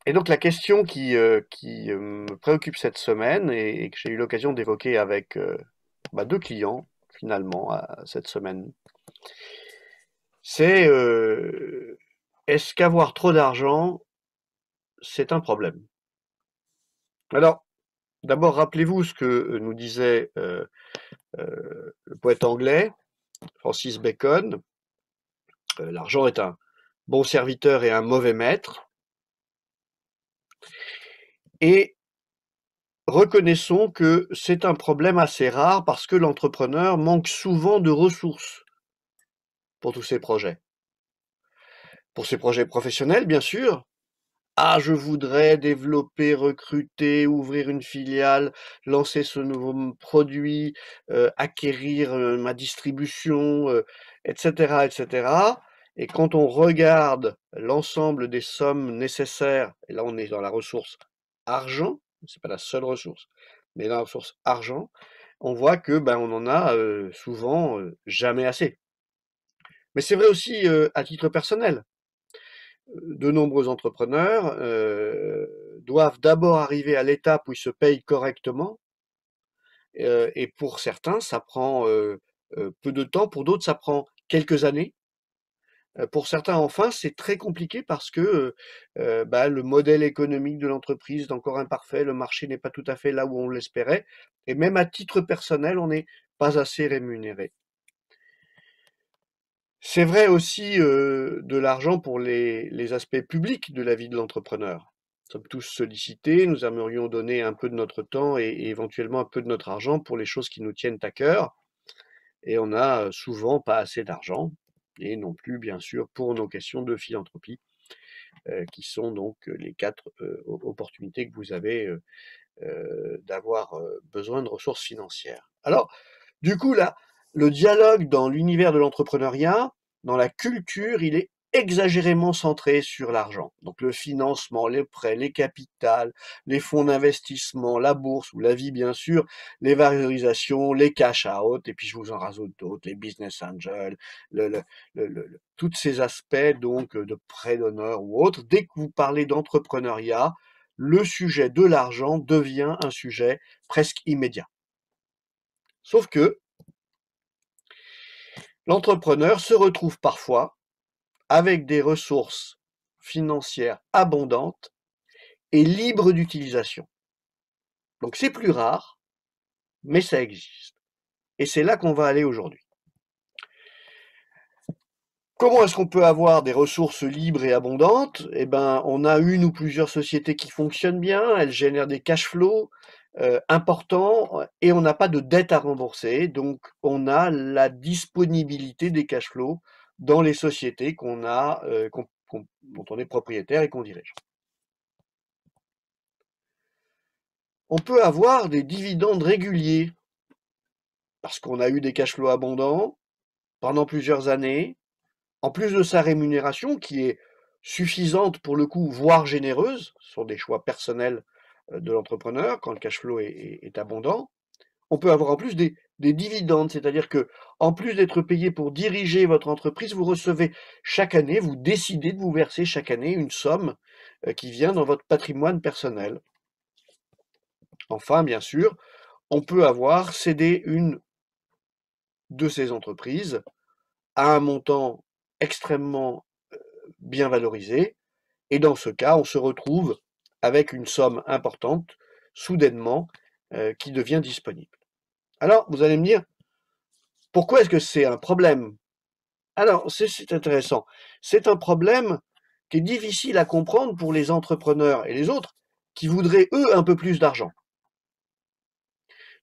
Et donc la question qui me préoccupe cette semaine et que j'ai eu l'occasion d'évoquer avec deux clients finalement cette semaine, c'est est-ce qu'avoir trop d'argent, c'est un problème? Alors, d'abord, rappelez-vous ce que nous disait le poète anglais Francis Bacon. L'argent est un bon serviteur et un mauvais maître. Et reconnaissons que c'est un problème assez rare parce que l'entrepreneur manque souvent de ressources pour tous ses projets. Pour ses projets professionnels, bien sûr. Ah, je voudrais développer, recruter, ouvrir une filiale, lancer ce nouveau produit, acquérir ma distribution, etc., etc. Et quand on regarde l'ensemble des sommes nécessaires, et là on est dans la ressource argent, c'est pas la seule ressource, mais dans la ressource argent, on voit que on en a souvent jamais assez. Mais c'est vrai aussi à titre personnel. De nombreux entrepreneurs doivent d'abord arriver à l'étape où ils se payent correctement, et pour certains, ça prend peu de temps, pour d'autres, ça prend quelques années. Pour certains, enfin, c'est très compliqué parce que le modèle économique de l'entreprise est encore imparfait, le marché n'est pas tout à fait là où on l'espérait, et même à titre personnel, on n'est pas assez rémunéré. C'est vrai aussi de l'argent pour les aspects publics de la vie de l'entrepreneur. Nous sommes tous sollicités, nous aimerions donner un peu de notre temps et éventuellement un peu de notre argent pour les choses qui nous tiennent à cœur, et on n'a souvent pas assez d'argent, et non plus bien sûr pour nos questions de philanthropie, qui sont donc les quatre opportunités que vous avez d'avoir besoin de ressources financières. Alors, du coup, là, le dialogue dans l'univers de l'entrepreneuriat, dans la culture, il est exagérément centré sur l'argent. Donc le financement, les prêts, les capitales, les fonds d'investissement, la bourse ou la vie bien sûr, les valorisations, les cash out, et puis je vous en rajoute d'autres, les business angels, tous ces aspects donc de prêts d'honneur ou autres. Dès que vous parlez d'entrepreneuriat, le sujet de l'argent devient un sujet presque immédiat. Sauf que l'entrepreneur se retrouve parfois avec des ressources financières abondantes et libres d'utilisation. Donc c'est plus rare, mais ça existe. Et c'est là qu'on va aller aujourd'hui. Comment est-ce qu'on peut avoir des ressources libres et abondantes? Eh ben, on a une ou plusieurs sociétés qui fonctionnent bien, elles génèrent des cash flows importants et on n'a pas de dette à rembourser. Donc, on a la disponibilité des cash flows dans les sociétés qu'on a, dont on est propriétaire et qu'on dirige. On peut avoir des dividendes réguliers parce qu'on a eu des cash flows abondants pendant plusieurs années, en plus de sa rémunération qui est suffisante pour le coup, voire généreuse, ce sont des choix personnels de l'entrepreneur quand le cash flow est abondant. On peut avoir en plus des dividendes, c'est-à-dire que en plus d'être payé pour diriger votre entreprise, vous recevez chaque année, vous décidez de vous verser chaque année une somme qui vient dans votre patrimoine personnel. Enfin, bien sûr, on peut avoir cédé une de ces entreprises à un montant extrêmement bien valorisé. Et dans ce cas, on se retrouve avec une somme importante, soudainement, qui devient disponible. Alors, vous allez me dire, pourquoi est-ce que c'est un problème? Alors, c'est intéressant. C'est un problème qui est difficile à comprendre pour les entrepreneurs et les autres qui voudraient, eux, un peu plus d'argent.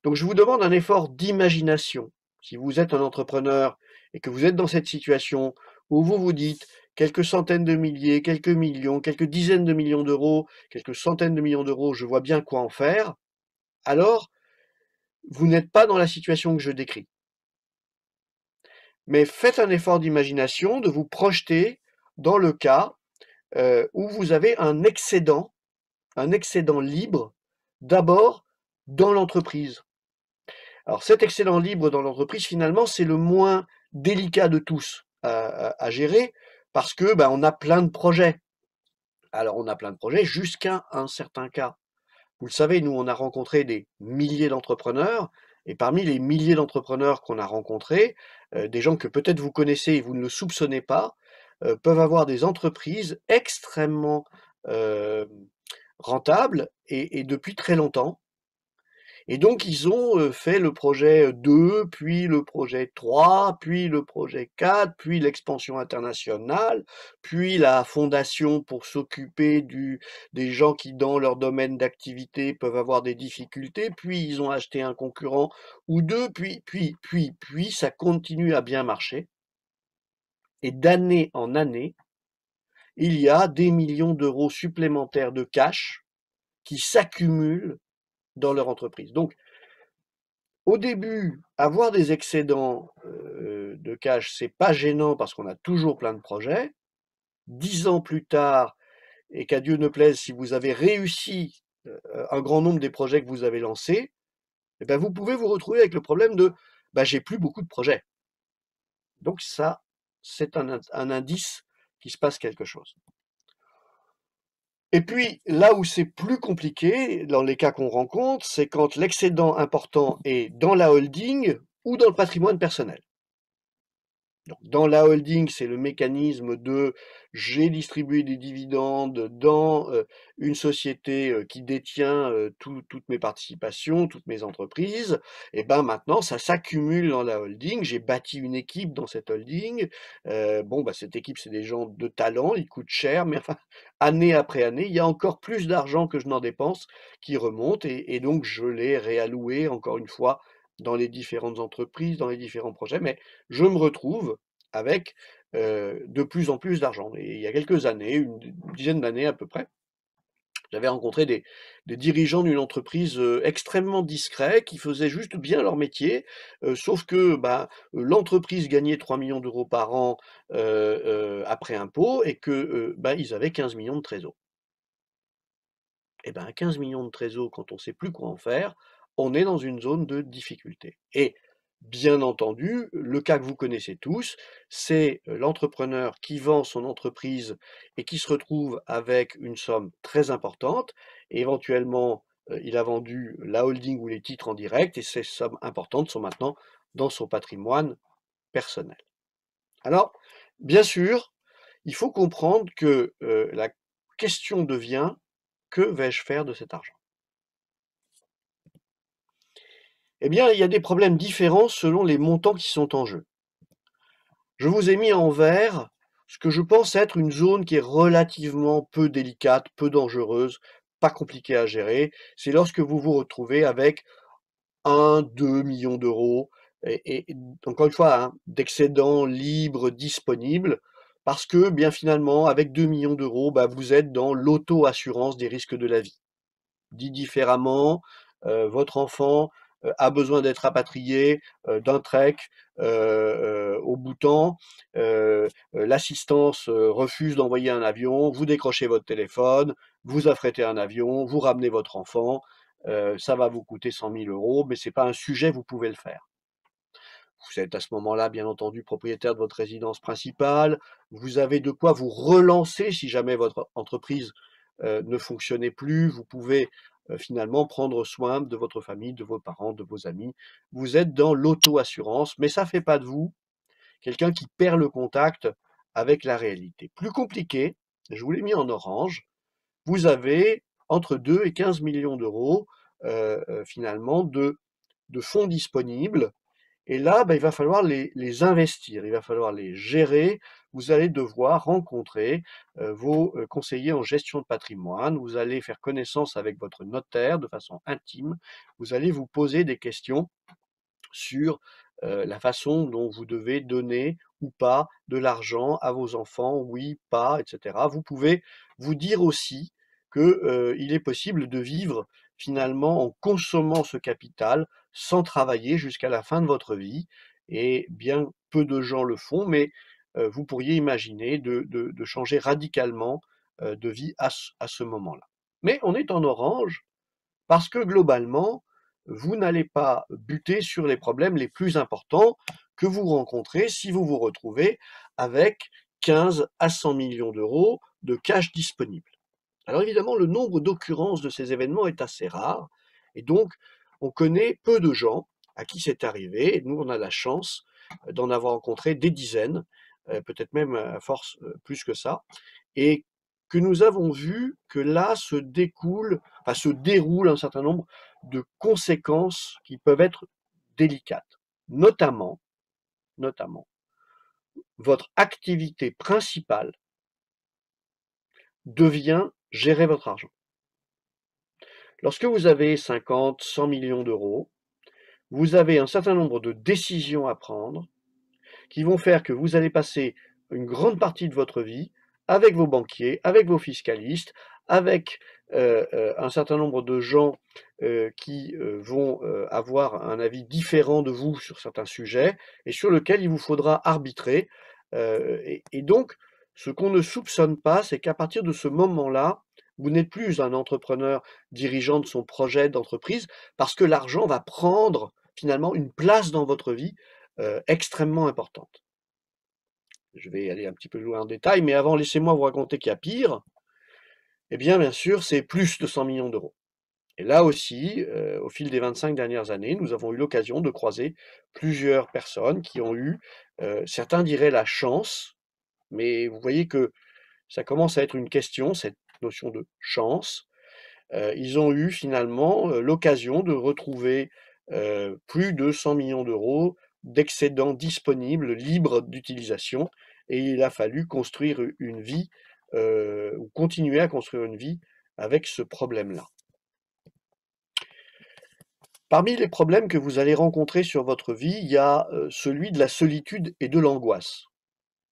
Donc, je vous demande un effort d'imagination. Si vous êtes un entrepreneur et que vous êtes dans cette situation où vous vous dites quelques centaines de milliers, quelques millions, quelques dizaines de millions d'euros, quelques centaines de millions d'euros, je vois bien quoi en faire, alors vous n'êtes pas dans la situation que je décris. Mais faites un effort d'imagination, de vous projeter dans le cas où vous avez un excédent libre, d'abord dans l'entreprise. Alors cet excédent libre dans l'entreprise, finalement, c'est le moins délicat de tous à gérer parce que on a plein de projets. Alors on a plein de projets jusqu'à un certain cas. Vous le savez, nous, on a rencontré des milliers d'entrepreneurs et parmi les milliers d'entrepreneurs qu'on a rencontrés, des gens que peut-être vous connaissez et vous ne le soupçonnez pas, peuvent avoir des entreprises extrêmement, hem, rentables et depuis très longtemps. Et donc ils ont, fait le projet 2, puis le projet 3, puis le projet 4, puis l'expansion internationale, puis la fondation pour s'occuper du des gens qui, dans leur domaine d'activité, peuvent avoir des difficultés, puis ils ont acheté un concurrent ou 2, puis ça continue à bien marcher et d'année en année, il y a des millions d'euros supplémentaires de cash qui s'accumulent dans leur entreprise. Donc au début, avoir des excédents, de cash, c'est pas gênant parce qu'on a toujours plein de projets. 10 ans plus tard et qu'à Dieu ne plaise, si vous avez réussi, un grand nombre des projets que vous avez lancés, et ben, vous pouvez vous retrouver avec le problème de: «Bah, j'ai plus beaucoup de projets». Donc ça, c'est un indice qu'il se passe quelque chose. Et puis, là où c'est plus compliqué, dans les cas qu'on rencontre, c'est quand l'excédent important est dans la holding ou dans le patrimoine personnel. Donc, dans la holding, c'est le mécanisme de j'ai distribué des dividendes dans une société qui détient toutes mes participations, toutes mes entreprises. Et ben maintenant, ça s'accumule dans la holding. J'ai bâti une équipe dans cette holding. Bon, bah, cette équipe, c'est des gens de talent, ils coûtent cher, mais enfin, année après année, il y a encore plus d'argent que je n'en dépense qui remonte. Et donc, je l'ai réalloué encore une fois dans les différentes entreprises, dans les différents projets. Mais je me retrouve avec, de plus en plus d'argent et il y a quelques années, une dizaine d'années à peu près, j'avais rencontré des dirigeants d'une entreprise, extrêmement discret qui faisaient juste bien leur métier, sauf que, bah, l'entreprise gagnait 3 millions d'euros par an, après impôt et que, bah, ils avaient 15 millions de trésor. Et ben, 15 millions de trésor, quand on ne sait plus quoi en faire, on est dans une zone de difficulté. Et bien entendu, le cas que vous connaissez tous, c'est l'entrepreneur qui vend son entreprise et qui se retrouve avec une somme très importante. Et éventuellement, il a vendu la holding ou les titres en direct et ces sommes importantes sont maintenant dans son patrimoine personnel. Alors, bien sûr, il faut comprendre que la question devient: que vais-je faire de cet argent? Eh bien, il y a des problèmes différents selon les montants qui sont en jeu. Je vous ai mis en vert ce que je pense être une zone qui est relativement peu délicate, peu dangereuse, pas compliquée à gérer. C'est lorsque vous vous retrouvez avec 1, 2 millions d'euros et encore une fois, hein, d'excédents libres disponibles parce que bien finalement avec 2 millions d'euros, bah, vous êtes dans l'auto-assurance des risques de la vie. Dit différemment, votre enfant, a besoin d'être rapatrié, d'un trek, au Bhoutan, l'assistance, refuse d'envoyer un avion, vous décrochez votre téléphone, vous affrétez un avion, vous ramenez votre enfant, ça va vous coûter 100 000 €, mais c'est pas un sujet, vous pouvez le faire. Vous êtes à ce moment-là, bien entendu, propriétaire de votre résidence principale. Vous avez de quoi vous relancer si jamais votre entreprise ne fonctionnait plus. Vous pouvez finalement prendre soin de votre famille, de vos parents, de vos amis. Vous êtes dans l'auto-assurance, mais ça ne fait pas de vous quelqu'un qui perd le contact avec la réalité. Plus compliqué, je vous l'ai mis en orange, vous avez entre 2 et 15 millions d'euros finalement de fonds disponibles et là, bah, il va falloir les investir, il va falloir les gérer. Vous allez devoir rencontrer vos conseillers en gestion de patrimoine. Vous allez faire connaissance avec votre notaire de façon intime. Vous allez vous poser des questions sur la façon dont vous devez donner ou pas de l'argent à vos enfants, oui, pas, etc. Vous pouvez vous dire aussi que, il est possible de vivre finalement en consommant ce capital sans travailler jusqu'à la fin de votre vie et bien peu de gens le font, mais vous pourriez imaginer de changer radicalement, de vie à ce moment-là. Mais on est en orange parce que globalement, vous n'allez pas buter sur les problèmes les plus importants que vous rencontrez si vous vous retrouvez avec 15 à 100 millions d'euros de cash disponible. Alors évidemment, le nombre d'occurrences de ces événements est assez rare et donc on connaît peu de gens à qui c'est arrivé et nous, on a la chance, d'en avoir rencontré des dizaines, peut-être même à force, plus que ça et que nous avons vu que là se déroulent un certain nombre de conséquences qui peuvent être délicates. Notamment, notamment, votre activité principale devient gérer votre argent. Lorsque vous avez 50, 100 millions d'euros, vous avez un certain nombre de décisions à prendre qui vont faire que vous allez passer une grande partie de votre vie avec vos banquiers, avec vos fiscalistes, avec un certain nombre de gens qui vont avoir un avis différent de vous sur certains sujets et sur lequel il vous faudra arbitrer. Et donc, ce qu'on ne soupçonne pas, c'est qu'à partir de ce moment-là, vous n'êtes plus un entrepreneur dirigeant de son projet d'entreprise parce que l'argent va prendre finalement une place dans votre vie extrêmement importante. Je vais aller un petit peu loin en détail, mais avant, laissez-moi vous raconter qu'il y a pire. Eh bien sûr, c'est plus de 100 millions d'euros. Et là aussi, au fil des 25 dernières années, nous avons eu l'occasion de croiser plusieurs personnes qui ont eu, certains diraient la chance, mais vous voyez que ça commence à être une question, cette notion de chance. Ils ont eu finalement, l'occasion de retrouver, plus de 100 millions d'euros d'excédents disponibles, libres d'utilisation et il a fallu construire une vie, ou continuer à construire une vie avec ce problème-là. Parmi les problèmes que vous allez rencontrer sur votre vie, il y a, celui de la solitude et de l'angoisse.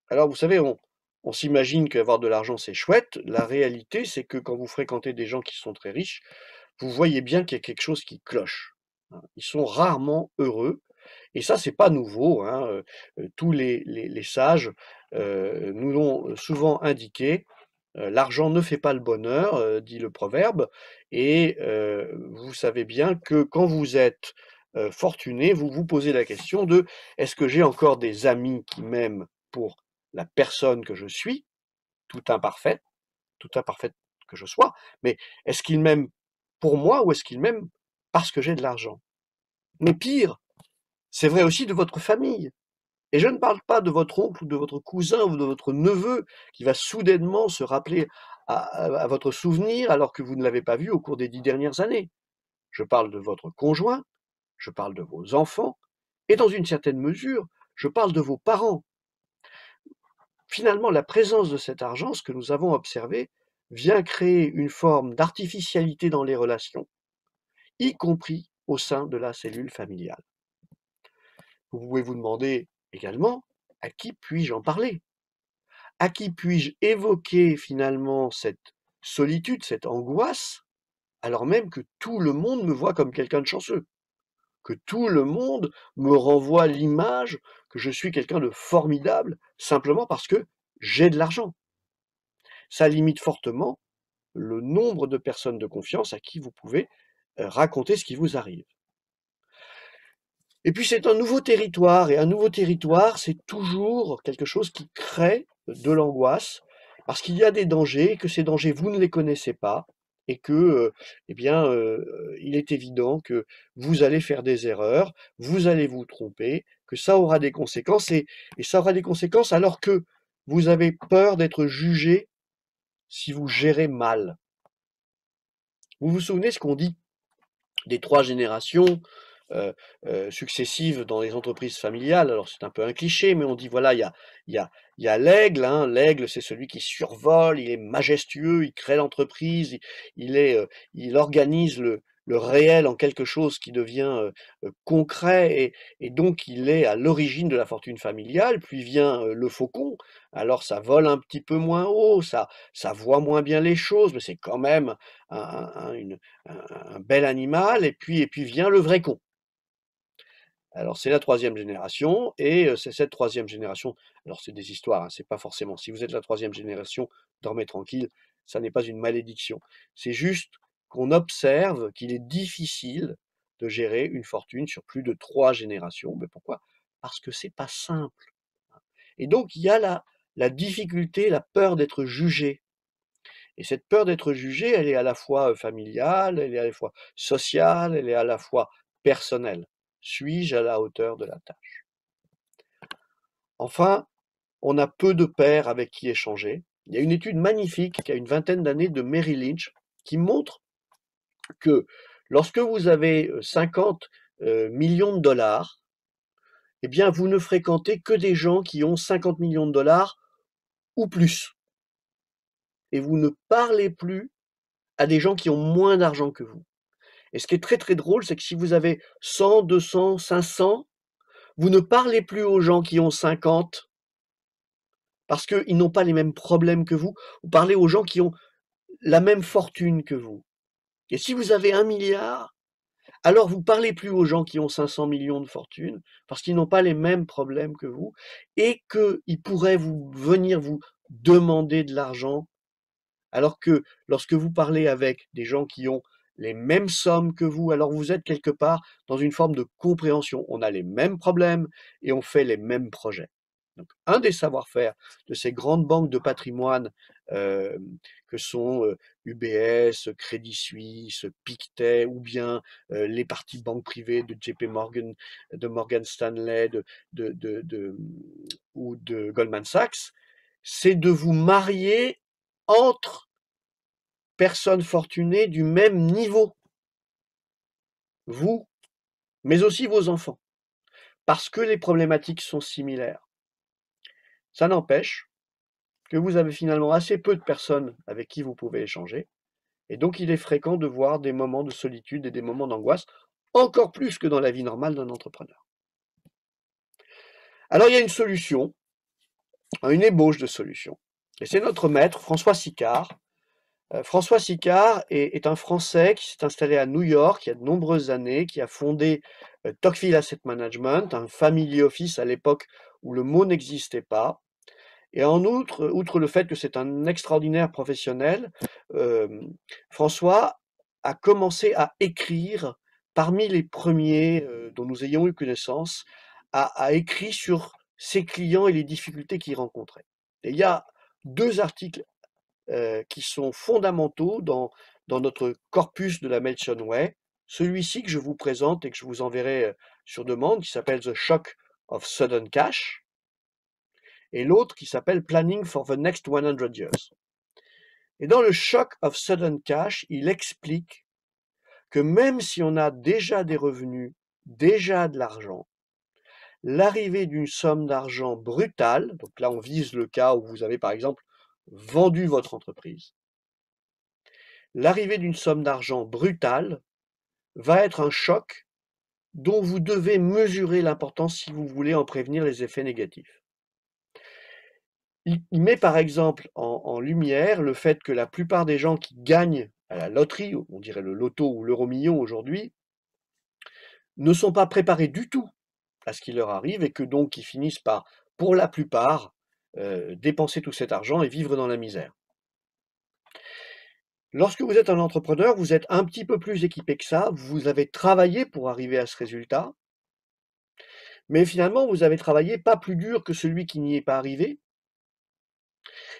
Alors vous savez, on s'imagine qu'avoir de l'argent, c'est chouette. La réalité, c'est que quand vous fréquentez des gens qui sont très riches, vous voyez bien qu'il y a quelque chose qui cloche, hein. Ils sont rarement heureux et ça, c'est pas nouveau, hein, tous les sages, nous l'ont souvent indiqué. «L'argent ne fait pas le bonheur», dit le proverbe et vous savez bien que quand vous êtes, fortuné, vous vous posez la question de: «Est-ce que j'ai encore des amis qui m'aiment pour la personne que je suis, tout imparfaite tout imparfaite que je sois, mais est-ce qu'ils m'aiment pour moi ou est-ce qu'ils m'aiment parce que j'ai de l'argent?» Mais pire, c'est vrai aussi de votre famille. Et je ne parle pas de votre oncle ou de votre cousin ou de votre neveu qui va soudainement se rappeler à votre souvenir alors que vous ne l'avez pas vu au cours des 10 dernières années. Je parle de votre conjoint, je parle de vos enfants et dans une certaine mesure, je parle de vos parents. Finalement, la présence de cet argent, ce que nous avons observé, vient créer une forme d'artificialité dans les relations, y compris au sein de la cellule familiale. Vous pouvez vous demander également: «À qui puis-je en parler? À qui puis-je évoquer finalement cette solitude, cette angoisse, alors même que tout le monde me voit comme quelqu'un de chanceux, que tout le monde me renvoie l'image que je suis quelqu'un de formidable simplement parce que j'ai de l'argent?» Ça limite fortement le nombre de personnes de confiance à qui vous pouvez, raconter ce qui vous arrive. Et puis c'est un nouveau territoire et un nouveau territoire, c'est toujours quelque chose qui crée de l'angoisse parce qu'il y a des dangers, que ces dangers, vous ne les connaissez pas et que, eh bien, il est évident que vous allez faire des erreurs, vous allez vous tromper, que ça aura des conséquences et ça aura des conséquences alors que vous avez peur d'être jugé si vous gérez mal. Vous vous souvenez ce qu'on dit des 3 générations, heu successives dans les entreprises familiales. Alors c'est un peu un cliché, mais on dit voilà, il y a il y a l'aigle, hein. L'aigle, c'est celui qui survole, il est majestueux, il crée l'entreprise, il organise le réel en quelque chose qui devient, concret et donc il est à l'origine de la fortune familiale. Puis vient, le faucon. Alors ça vole un petit peu moins haut, ça voit moins bien les choses, mais c'est quand même un bel animal et puis vient le vrai con. Alors c'est la troisième génération et c'est cette troisième génération alors c'est des histoires, hein, c'est pas forcément si vous êtes la troisième génération, dormez tranquille, ça n'est pas une malédiction. C'est juste qu'on observe qu'il est difficile de gérer une fortune sur plus de 3 générations. Mais pourquoi? Parce que c'est pas simple et donc il y a la difficulté, la peur d'être jugé Et cette peur d'être jugé, elle est à la fois, familiale, elle est à la fois sociale, elle est à la fois personnelle. Suis-je à la hauteur de la tâche? Enfin, on a peu de pairs avec qui échanger. Il y a une étude magnifique qui a une vingtaine d'années de Merrill Lynch qui montre que lorsque vous avez 50 millions de dollars, eh bien, vous ne fréquentez que des gens qui ont 50 millions de dollars ou plus. Et vous ne parlez plus à des gens qui ont moins d'argent que vous. Et ce qui est très très drôle, c'est que si vous avez 100, 200, 500, vous ne parlez plus aux gens qui ont 50 parce qu'ils n'ont pas les mêmes problèmes que vous. Vous parlez aux gens qui ont la même fortune que vous. Et si vous avez 1 milliard, alors vous parlez plus aux gens qui ont 500 millions de fortune parce qu'ils n'ont pas les mêmes problèmes que vous et qu'ils pourraient venir vous demander de l'argent. Alors que lorsque vous parlez avec des gens qui ont les mêmes sommes que vous, alors vous êtes quelque part dans une forme de compréhension. On a les mêmes problèmes et on fait les mêmes projets. Donc, un des savoir-faire de ces grandes banques de patrimoine que sont UBS, Crédit Suisse, Pictet ou bien les parties banques privées de JP Morgan, de Morgan Stanley ou de Goldman Sachs, c'est de vous marier entre personnes fortunées du même niveau, vous, mais aussi vos enfants, parce que les problématiques sont similaires. Ça n'empêche que vous avez finalement assez peu de personnes avec qui vous pouvez échanger, et donc il est fréquent de voir des moments de solitude et des moments d'angoisse, encore plus que dans la vie normale d'un entrepreneur. Alors il y a une solution, une ébauche de solution, et c'est notre maître, François Sicard. François Sicard est un Français qui s'est installé à New York il y a de nombreuses années, qui a fondé Tocqueville Asset Management, un family office à l'époque où le mot n'existait pas. Et en outre le fait que c'est un extraordinaire professionnel, François a commencé à écrire parmi les premiers dont nous ayons eu connaissance, a écrit sur ses clients et les difficultés qu'il rencontrait. Et il y a 2 articles qui sont fondamentaux dans notre corpus de la Melson Way. Celui-ci que je vous présente et que je vous enverrai sur demande, qui s'appelle The Shock of Sudden Cash, et l'autre qui s'appelle Planning for the Next 100 Years. Et dans le Shock of Sudden Cash, il explique que même si on a déjà des revenus, déjà de l'argent, l'arrivée d'une somme d'argent brutale, donc là on vise le cas où vous avez par exemple vendu votre entreprise, l'arrivée d'une somme d'argent brutale va être un choc dont vous devez mesurer l'importance si vous voulez en prévenir les effets négatifs. Il met par exemple en lumière le fait que la plupart des gens qui gagnent à la loterie, on dirait le loto ou l'euro-million aujourd'hui, ne sont pas préparés du tout à ce qui leur arrive et que donc ils finissent par, pour la plupart, dépenser tout cet argent et vivre dans la misère. Lorsque vous êtes un entrepreneur, vous êtes un petit peu plus équipé que ça, vous avez travaillé pour arriver à ce résultat, mais finalement vous avez travaillé pas plus dur que celui qui n'y est pas arrivé.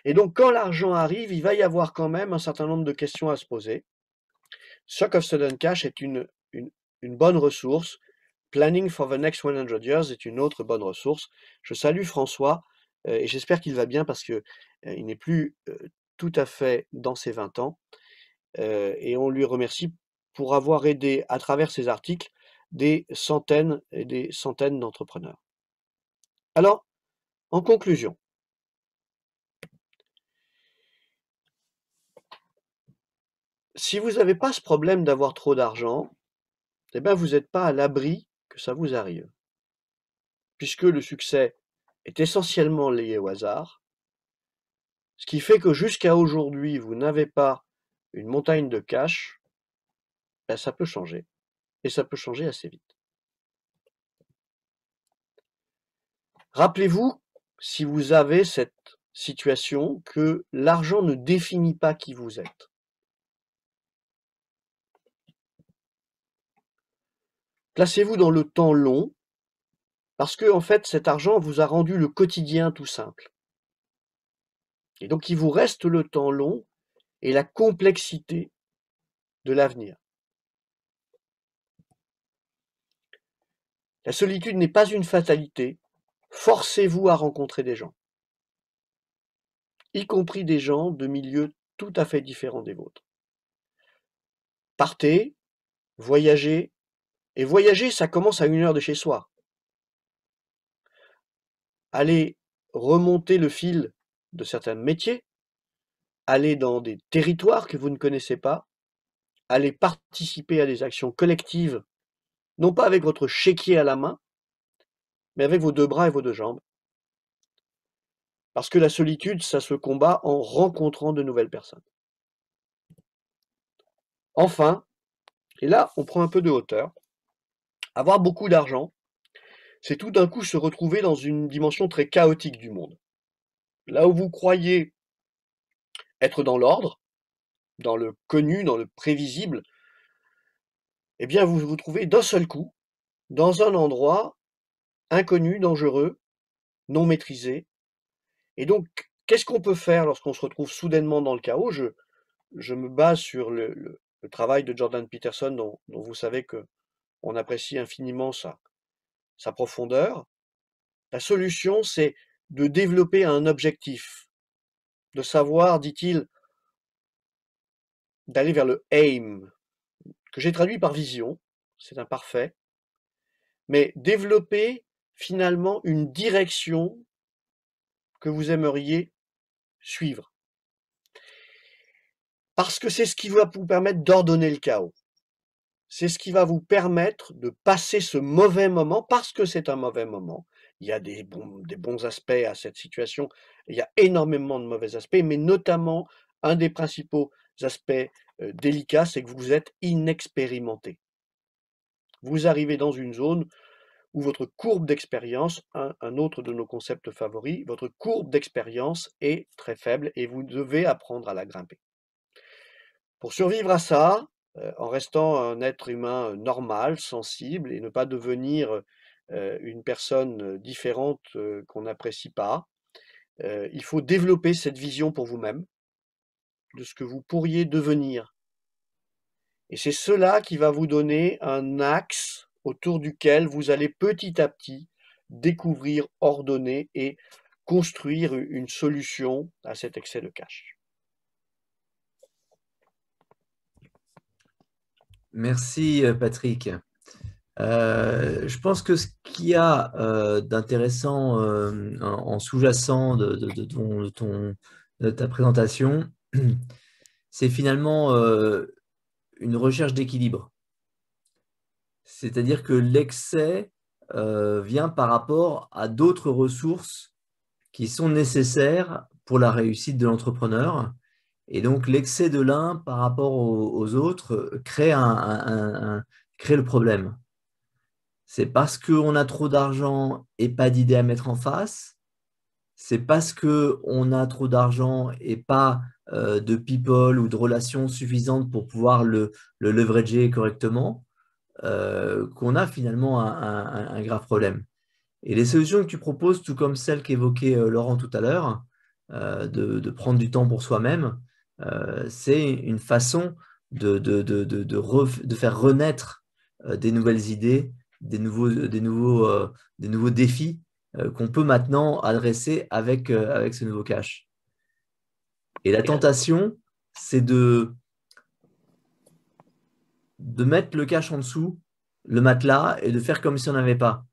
Et donc quand l'argent arrive, il va y avoir quand même un certain nombre de questions à se poser. Shock of Sudden Cash est une bonne ressource. Planning for the Next 100 Years est une autre bonne ressource. Je salue François et j'espère qu'il va bien parce que il n'est plus tout à fait dans ses 20 ans et on lui remercie pour avoir aidé à travers ses articles des centaines et des centaines d'entrepreneurs. Alors, en conclusion, si vous n'avez pas ce problème d'avoir trop d'argent, eh bien vous n'êtes pas à l'abri que ça vous arrive, puisque le succès est essentiellement lié au hasard, ce qui fait que jusqu'à aujourd'hui, vous n'avez pas une montagne de cash, ben ça peut changer, et ça peut changer assez vite. Rappelez-vous, si vous avez cette situation, que l'argent ne définit pas qui vous êtes. Placez-vous dans le temps long, parce que en fait, cet argent vous a rendu le quotidien tout simple. Et donc, il vous reste le temps long, et la complexité de l'avenir. La solitude n'est pas une fatalité. Forcez-vous à rencontrer des gens, y compris des gens de milieux tout à fait différents des vôtres. Partez, voyagez, et voyager, ça commence à 1 heure de chez soi. Allez remonter le fil de certains métiers, allez dans des territoires que vous ne connaissez pas, allez participer à des actions collectives, non pas avec votre chéquier à la main, mais avec vos 2 bras et vos 2 jambes. Parce que la solitude, ça se combat en rencontrant de nouvelles personnes. Enfin, et là, on prend un peu de hauteur, avoir beaucoup d'argent, c'est tout d'un coup se retrouver dans une dimension très chaotique du monde. Là où vous croyez être dans l'ordre, dans le connu, dans le prévisible, eh bien vous vous trouvez d'un seul coup dans un endroit inconnu, dangereux, non maîtrisé. Et donc, qu'est-ce qu'on peut faire lorsqu'on se retrouve soudainement dans le chaos? Je me base sur le travail de Jordan Peterson, dont vous savez qu'on apprécie infiniment sa profondeur. La solution, c'est de développer un objectif, de savoir, dit-il, d'aller vers le aim, que j'ai traduit par vision, c'est imparfait, mais développer finalement une direction que vous aimeriez suivre. Parce que c'est ce qui va vous permettre d'ordonner le chaos. C'est ce qui va vous permettre de passer ce mauvais moment, parce que c'est un mauvais moment. Il y a des bons aspects à cette situation, il y a énormément de mauvais aspects, mais notamment un des principaux aspects délicats, c'est que vous êtes inexpérimenté. Vous arrivez dans une zone où votre courbe d'expérience, un autre de nos concepts favoris, votre courbe d'expérience est très faible et vous devez apprendre à la grimper. Pour survivre à ça, en restant un être humain normal, sensible et ne pas devenir une personne différente qu'on n'apprécie pas, il faut développer cette vision pour vous-même de ce que vous pourriez devenir. Et c'est cela qui va vous donner un axe autour duquel vous allez petit à petit découvrir, ordonner et construire une solution à cet excès de cash. Merci Patrick. Je pense que ce qu'il y a d'intéressant en sous-jacent de ta présentation, c'est finalement une recherche d'équilibre. C'est-à-dire que l'excès vient par rapport à d'autres ressources qui sont nécessaires pour la réussite de l'entrepreneur. Et donc, l'excès de l'un par rapport aux autres crée le problème. C'est parce qu'on a trop d'argent et pas d'idées à mettre en face. C'est parce qu'on a trop d'argent et pas de people ou de relations suffisantes pour pouvoir le leverager correctement qu'on a finalement un grave problème. Et les solutions que tu proposes, tout comme celles qu'évoquait Laurent tout à l'heure, de prendre du temps pour soi-même, c'est une façon de faire renaître des nouvelles idées, des nouveaux défis qu'on peut maintenant adresser avec ce nouveau cash. Et la tentation, c'est de mettre le cash en dessous, le matelas, et de faire comme si on n'avait pas.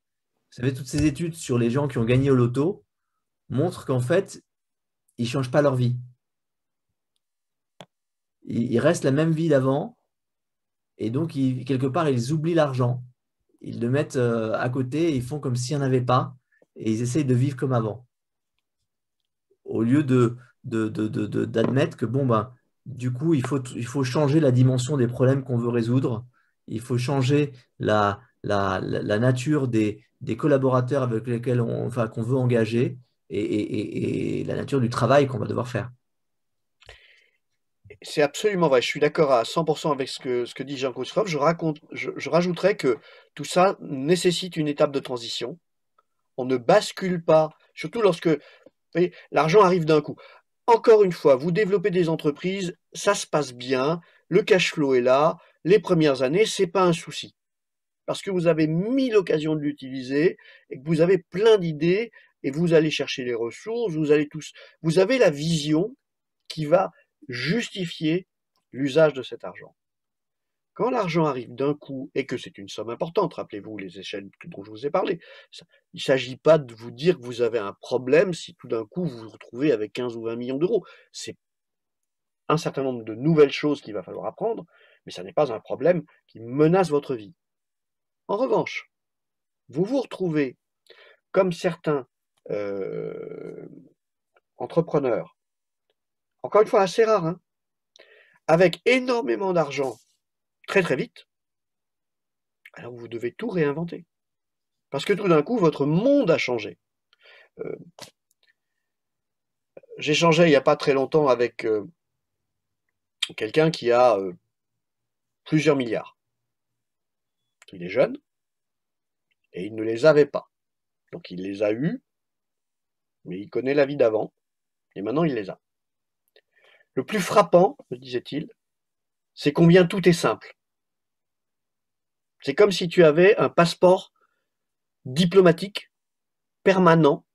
Vous savez, toutes ces études sur les gens qui ont gagné au loto montrent qu'en fait, ils ne changent pas leur vie. Ils restent la même vie d'avant, et donc, quelque part, ils oublient l'argent. Ils le mettent à côté, et ils font comme s'il n'y en avait pas, et ils essayent de vivre comme avant. Au lieu d'admettre que, bon, ben, du coup, il faut changer la dimension des problèmes qu'on veut résoudre. Il faut changer la nature des collaborateurs avec lesquels qu'on veut engager et la nature du travail qu'on va devoir faire. C'est absolument vrai, je suis d'accord à 100% avec ce que dit Jean Koustrov. Je rajouterais que tout ça nécessite une étape de transition. On ne bascule pas, surtout lorsque, vous voyez, l'argent arrive d'un coup. Encore une fois, vous développez des entreprises, ça se passe bien, le cash flow est là, les premières années, c'est pas un souci. Parce que vous avez 1000 occasions de l'utiliser et que vous avez plein d'idées et vous allez chercher les ressources, vous avez la vision qui va justifier l'usage de cet argent. Quand l'argent arrive d'un coup et que c'est une somme importante, rappelez-vous les échelles dont je vous ai parlé, il ne s'agit pas de vous dire que vous avez un problème si tout d'un coup vous vous retrouvez avec 15 ou 20 millions d'euros. C'est un certain nombre de nouvelles choses qu'il va falloir apprendre, mais ça n'est pas un problème qui menace votre vie. En revanche, vous vous retrouvez comme certains entrepreneurs, encore une fois assez rares, hein, avec énormément d'argent très très vite, alors vous devez tout réinventer. Parce que tout d'un coup, votre monde a changé. Euh, J'échangeais il n'y a pas très longtemps avec quelqu'un qui a plusieurs milliards. Il est jeune et il ne les avait pas. Donc il les a eus, mais il connaît la vie d'avant et maintenant il les a. Le plus frappant, me disait-il, c'est combien tout est simple. C'est comme si tu avais un passeport diplomatique permanent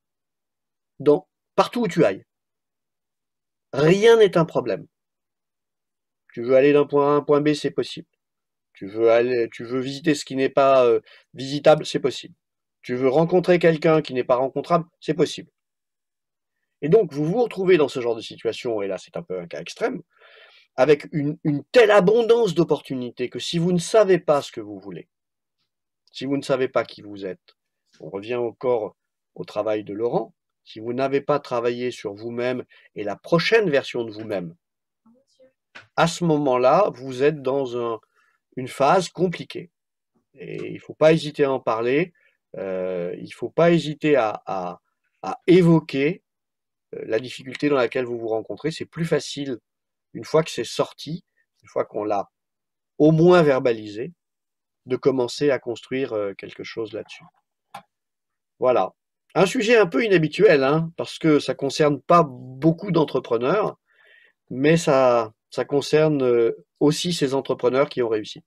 partout où tu ailles. Rien n'est un problème. Tu veux aller d'un point A à un point B, c'est possible. Tu veux visiter ce qui n'est pas visitable, c'est possible. Tu veux rencontrer quelqu'un qui n'est pas rencontrable, c'est possible. Et donc, vous vous retrouvez dans ce genre de situation, et là c'est un peu un cas extrême, avec une telle abondance d'opportunités que si vous ne savez pas ce que vous voulez, si vous ne savez pas qui vous êtes, on revient encore au travail de Laurent, si vous n'avez pas travaillé sur vous-même et la prochaine version de vous-même, à ce moment-là, vous êtes dans une phase compliquée. Et il ne faut pas hésiter à en parler, il ne faut pas hésiter à évoquer la difficulté dans laquelle vous vous rencontrez. C'est plus facile une fois que c'est sorti, une fois qu'on l'a au moins verbalisé, de commencer à construire quelque chose là-dessus. Voilà. Un sujet un peu inhabituel, hein, parce que ça ne concerne pas beaucoup d'entrepreneurs, mais ça concerne aussi ces entrepreneurs qui ont réussi.